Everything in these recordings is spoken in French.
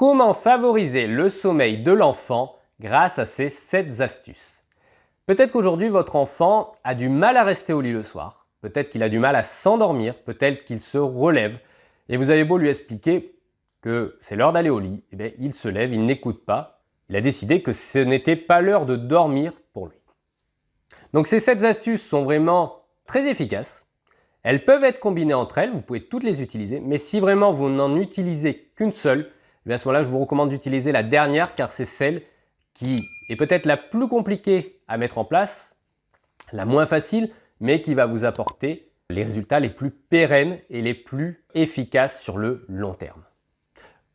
Comment favoriser le sommeil de l'enfant grâce à ces 7 astuces? Peut-être qu'aujourd'hui votre enfant a du mal à rester au lit le soir, peut-être qu'il a du mal à s'endormir, peut-être qu'il se relève et vous avez beau lui expliquer que c'est l'heure d'aller au lit, eh bien, il se lève, il n'écoute pas, il a décidé que ce n'était pas l'heure de dormir pour lui. Donc ces 7 astuces sont vraiment très efficaces. Elles peuvent être combinées entre elles, vous pouvez toutes les utiliser, mais si vraiment vous n'en utilisez qu'une seule, eh bien à ce moment-là, je vous recommande d'utiliser la dernière car c'est celle qui est peut-être la plus compliquée à mettre en place, la moins facile, mais qui va vous apporter les résultats les plus pérennes et les plus efficaces sur le long terme.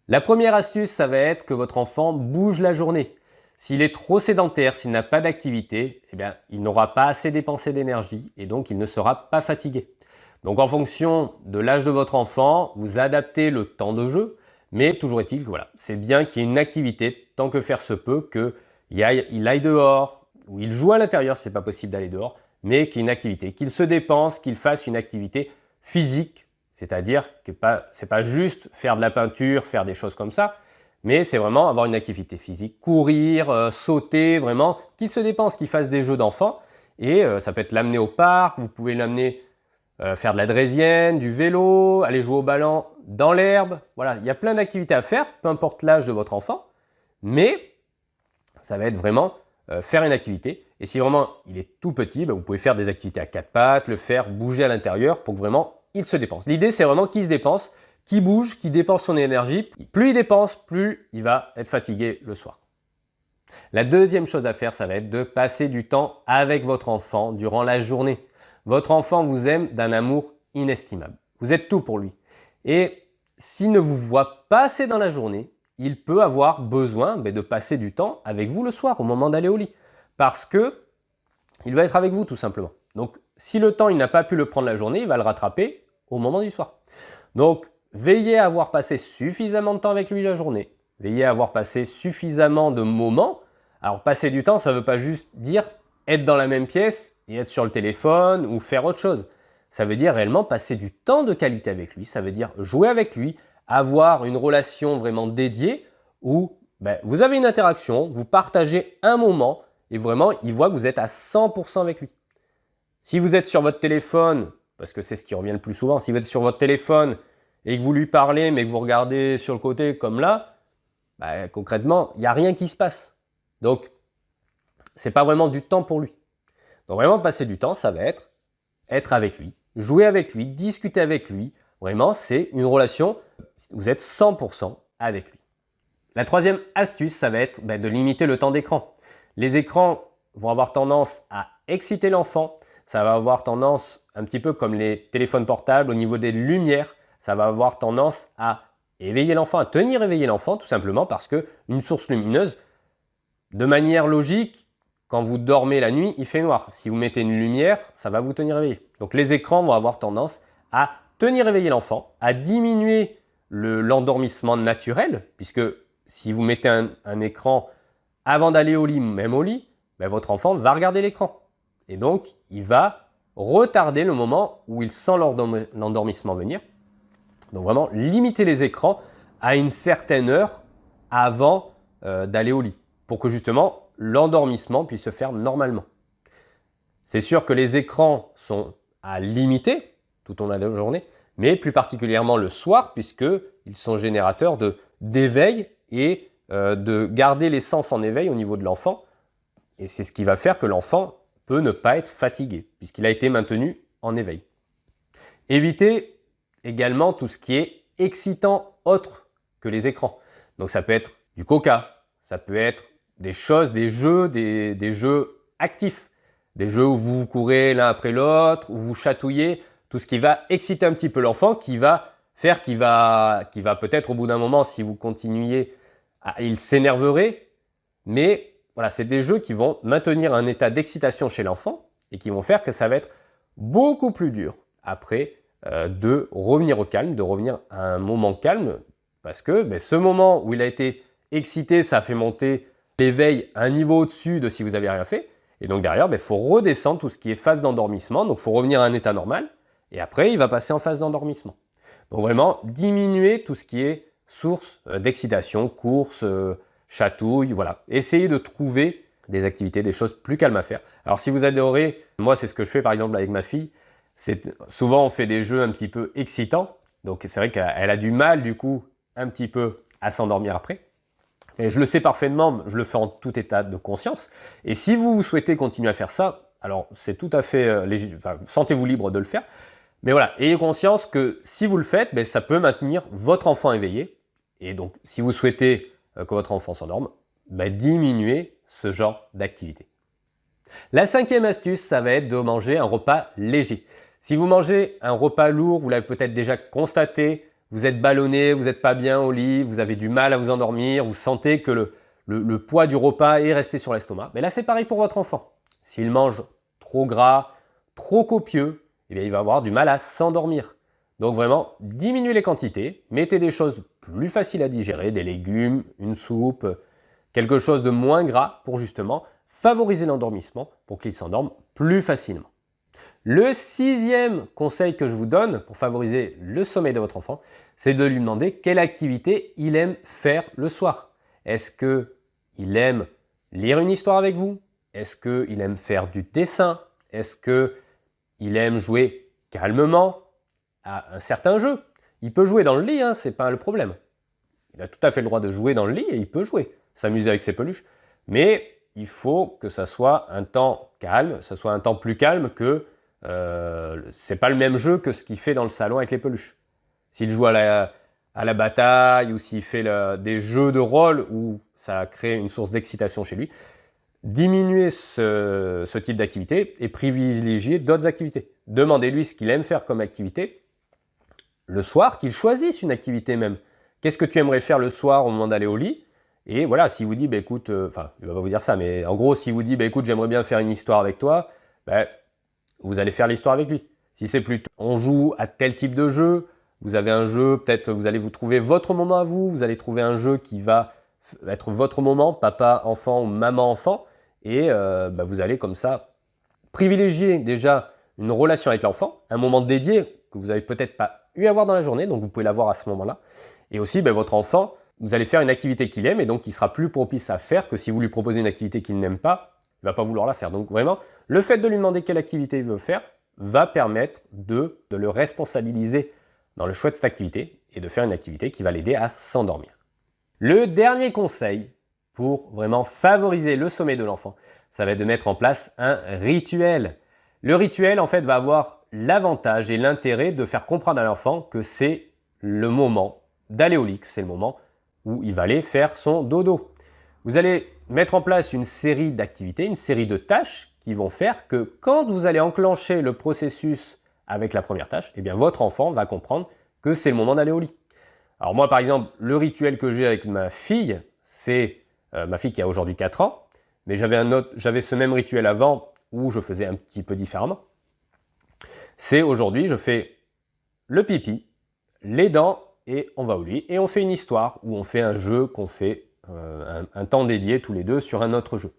La première astuce, ça va être que votre enfant bouge la journée. S'il est trop sédentaire, s'il n'a pas d'activité, eh bien, il n'aura pas assez dépensé d'énergie et donc il ne sera pas fatigué. Donc en fonction de l'âge de votre enfant, vous adaptez le temps de jeu, mais toujours est-il que voilà, c'est bien qu'il y ait une activité, tant que faire se peut, qu'il aille dehors, ou il joue à l'intérieur si ce n'est pas possible d'aller dehors, mais qu'il y ait une activité, qu'il se dépense, qu'il fasse une activité physique, c'est-à-dire que ce n'est pas juste faire de la peinture, faire des choses comme ça, mais c'est vraiment avoir une activité physique, courir, sauter, vraiment, qu'il se dépense, qu'il fasse des jeux d'enfants, et ça peut être l'amener au parc, vous pouvez l'amener faire de la draisienne, du vélo, aller jouer au ballon dans l'herbe. Voilà, il y a plein d'activités à faire, peu importe l'âge de votre enfant, mais ça va être vraiment faire une activité. Et si vraiment il est tout petit, vous pouvez faire des activités à 4 pattes, le faire bouger à l'intérieur pour que vraiment il se dépense. L'idée, c'est vraiment qu'il se dépense, qu'il bouge, qu'il dépense son énergie. Plus il dépense, plus il va être fatigué le soir. La deuxième chose à faire, ça va être de passer du temps avec votre enfant durant la journée. Votre enfant vous aime d'un amour inestimable. Vous êtes tout pour lui. Et s'il ne vous voit pas assez dans la journée, il peut avoir besoin de passer du temps avec vous le soir, au moment d'aller au lit. Parce que il va être avec vous tout simplement. Donc si le temps il n'a pas pu le prendre la journée, il va le rattraper au moment du soir. Donc veillez à avoir passé suffisamment de temps avec lui la journée. Veillez à avoir passé suffisamment de moments. Alors passer du temps, ça ne veut pas juste dire être dans la même pièce et être sur le téléphone ou faire autre chose. Ça veut dire réellement passer du temps de qualité avec lui, ça veut dire jouer avec lui, avoir une relation vraiment dédiée où vous avez une interaction, vous partagez un moment et vraiment il voit que vous êtes à 100% avec lui. Si vous êtes sur votre téléphone, parce que c'est ce qui revient le plus souvent, si vous êtes sur votre téléphone et que vous lui parlez mais que vous regardez sur le côté comme là, concrètement, il n'y a rien qui se passe. Donc, ce n'est pas vraiment du temps pour lui. Donc vraiment passer du temps, ça va être avec lui, jouer avec lui, discuter avec lui. Vraiment, c'est une relation, vous êtes 100% avec lui. La troisième astuce, ça va être de limiter le temps d'écran. Les écrans vont avoir tendance à exciter l'enfant. Ça va avoir tendance, un petit peu comme les téléphones portables, au niveau des lumières, ça va avoir tendance à éveiller l'enfant, à tenir éveillé l'enfant, tout simplement parce qu'une source lumineuse, de manière logique, quand vous dormez la nuit, il fait noir. Si vous mettez une lumière, ça va vous tenir éveillé. Donc les écrans vont avoir tendance à tenir éveillé l'enfant, à diminuer l'endormissement naturel, puisque si vous mettez un écran avant d'aller au lit, même au lit, votre enfant va regarder l'écran. Et donc, il va retarder le moment où il sent l'endormissement venir. Donc vraiment, limiter les écrans à une certaine heure avant d'aller au lit, pour que justement, l'endormissement puisse se faire normalement. C'est sûr que les écrans sont à limiter tout au long de la journée, mais plus particulièrement le soir, puisqu'ils sont générateurs d'éveil et de garder les sens en éveil au niveau de l'enfant. Et c'est ce qui va faire que l'enfant peut ne pas être fatigué, puisqu'il a été maintenu en éveil. Évitez également tout ce qui est excitant autre que les écrans. Donc ça peut être du coca, ça peut être des choses, des jeux actifs, des jeux où vous courez l'un après l'autre, où vous chatouillez, tout ce qui va exciter un petit peu l'enfant, qui va faire qu'il va peut-être au bout d'un moment, si vous continuez, il s'énerverait, mais voilà, c'est des jeux qui vont maintenir un état d'excitation chez l'enfant et qui vont faire que ça va être beaucoup plus dur après de revenir au calme, de revenir à un moment calme, parce que ce moment où il a été excité, ça a fait monter l'éveil à un niveau au-dessus de si vous n'avez rien fait. Et donc derrière, il faut redescendre tout ce qui est phase d'endormissement. Donc il faut revenir à un état normal. Et après, il va passer en phase d'endormissement. Donc vraiment, diminuer tout ce qui est source d'excitation, course, chatouille, voilà. Essayez de trouver des activités, des choses plus calmes à faire. Alors si vous adorez, moi c'est ce que je fais par exemple avec ma fille, souvent on fait des jeux un petit peu excitants, donc c'est vrai qu'elle a du mal du coup un petit peu à s'endormir après. Et je le sais parfaitement, je le fais en tout état de conscience. Et si vous souhaitez continuer à faire ça, alors c'est tout à fait légitime, enfin, sentez-vous libre de le faire. Mais voilà, ayez conscience que si vous le faites, ben, ça peut maintenir votre enfant éveillé. Et donc, si vous souhaitez que votre enfant s'endorme, ben, diminuez ce genre d'activité. La cinquième astuce, ça va être de manger un repas léger. Si vous mangez un repas lourd, vous l'avez peut-être déjà constaté, vous êtes ballonné, vous n'êtes pas bien au lit, vous avez du mal à vous endormir, vous sentez que le poids du repas est resté sur l'estomac. Mais là, c'est pareil pour votre enfant. S'il mange trop gras, trop copieux, eh bien, il va avoir du mal à s'endormir. Donc vraiment, diminuez les quantités, mettez des choses plus faciles à digérer, des légumes, une soupe, quelque chose de moins gras pour justement favoriser l'endormissement pour qu'il s'endorme plus facilement. Le sixième conseil que je vous donne pour favoriser le sommeil de votre enfant, c'est de lui demander quelle activité il aime faire le soir. Est-ce qu'il aime lire une histoire avec vous? Est-ce qu'il aime faire du dessin? Est-ce qu'il aime jouer calmement à un certain jeu? Il peut jouer dans le lit, hein, c'est pas le problème. Il a tout à fait le droit de jouer dans le lit et il peut jouer, s'amuser avec ses peluches. Mais il faut que ça soit un temps calme, ça soit un temps plus calme que c'est pas le même jeu que ce qu'il fait dans le salon avec les peluches. S'il joue à la bataille ou s'il fait des jeux de rôle où ça crée une source d'excitation chez lui, diminuez ce type d'activité et privilégiez d'autres activités. Demandez-lui ce qu'il aime faire comme activité le soir, qu'il choisisse une activité même. Qu'est-ce que tu aimerais faire le soir au moment d'aller au lit? Et voilà, s'il vous dit, bah, écoute, enfin, il ne va pas vous dire ça, mais en gros, s'il vous dit, bah, écoute, j'aimerais bien faire une histoire avec toi, bah, vous allez faire l'histoire avec lui. Si c'est plutôt, on joue à tel type de jeu, vous avez un jeu, peut-être vous allez vous trouver votre moment à vous, vous allez trouver un jeu qui va être votre moment, papa, enfant ou maman, enfant, et bah, vous allez comme ça privilégier déjà une relation avec l'enfant, un moment dédié que vous n'avez peut-être pas eu à voir dans la journée, donc vous pouvez l'avoir à ce moment-là. Et aussi, bah, votre enfant, vous allez faire une activité qu'il aime et donc qui sera plus propice à faire que si vous lui proposez une activité qu'il n'aime pas, il ne va pas vouloir la faire. Donc vraiment, le fait de lui demander quelle activité il veut faire va permettre de le responsabiliser dans le choix de cette activité et de faire une activité qui va l'aider à s'endormir. Le dernier conseil pour vraiment favoriser le sommeil de l'enfant, ça va être de mettre en place un rituel. Le rituel, en fait, va avoir l'avantage et l'intérêt de faire comprendre à l'enfant que c'est le moment d'aller au lit, que c'est le moment où il va aller faire son dodo. Vous allez mettre en place une série d'activités, une série de tâches qui vont faire que quand vous allez enclencher le processus avec la première tâche, eh bien votre enfant va comprendre que c'est le moment d'aller au lit. Alors moi par exemple, le rituel que j'ai avec ma fille, c'est ma fille qui a aujourd'hui 4 ans, mais j'avais ce même rituel avant où je faisais un petit peu différemment. C'est aujourd'hui, je fais le pipi, les dents et on va au lit et on fait une histoire ou on fait un jeu qu'on fait un temps dédié tous les deux sur un autre jeu.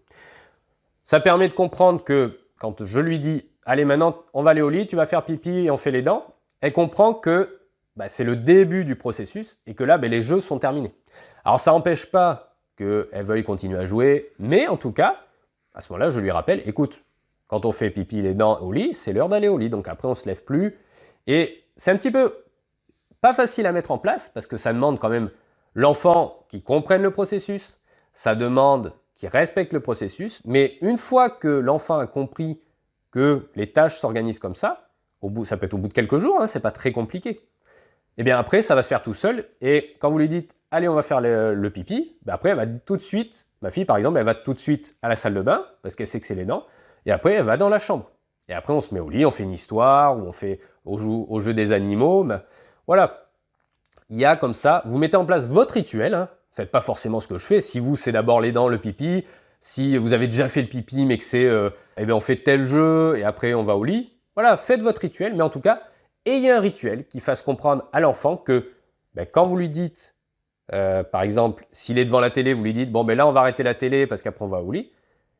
Ça permet de comprendre que quand je lui dis « Allez maintenant on va aller au lit, tu vas faire pipi et on fait les dents », elle comprend que c'est le début du processus et que là les jeux sont terminés. Alors ça n'empêche pas qu'elle veuille continuer à jouer, mais en tout cas, à ce moment-là je lui rappelle « Écoute, quand on fait pipi les dents au lit, c'est l'heure d'aller au lit, donc après on ne se lève plus ». Et c'est un petit peu pas facile à mettre en place parce que ça demande quand même l'enfant qui comprenne le processus, ça demande qu'il respecte le processus, mais une fois que l'enfant a compris que les tâches s'organisent comme ça peut être au bout de quelques jours, hein, c'est pas très compliqué, et bien après ça va se faire tout seul et quand vous lui dites « allez on va faire le pipi », après elle va tout de suite, ma fille par exemple, elle va tout de suite à la salle de bain parce qu'elle sait que c'est les dents et après elle va dans la chambre. Et après on se met au lit, on fait une histoire ou on fait au jeu des animaux, voilà. Il y a comme ça, vous mettez en place votre rituel, hein. Faites pas forcément ce que je fais. Si vous, c'est d'abord les dents, le pipi. Si vous avez déjà fait le pipi, mais que c'est, on fait tel jeu et après on va au lit. Voilà, faites votre rituel, mais en tout cas, ayez un rituel qui fasse comprendre à l'enfant que quand vous lui dites, par exemple, s'il est devant la télé, vous lui dites, bon là on va arrêter la télé parce qu'après on va au lit.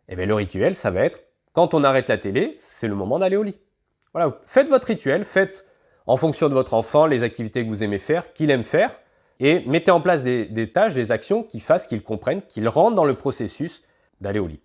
Le rituel, ça va être, quand on arrête la télé, c'est le moment d'aller au lit. Voilà, faites votre rituel, faites en fonction de votre enfant les activités que vous aimez faire, qu'il aime faire. et mettez en place des tâches, des actions qui fassent qu'ils comprennent, qu'ils rentrent dans le processus d'aller au lit.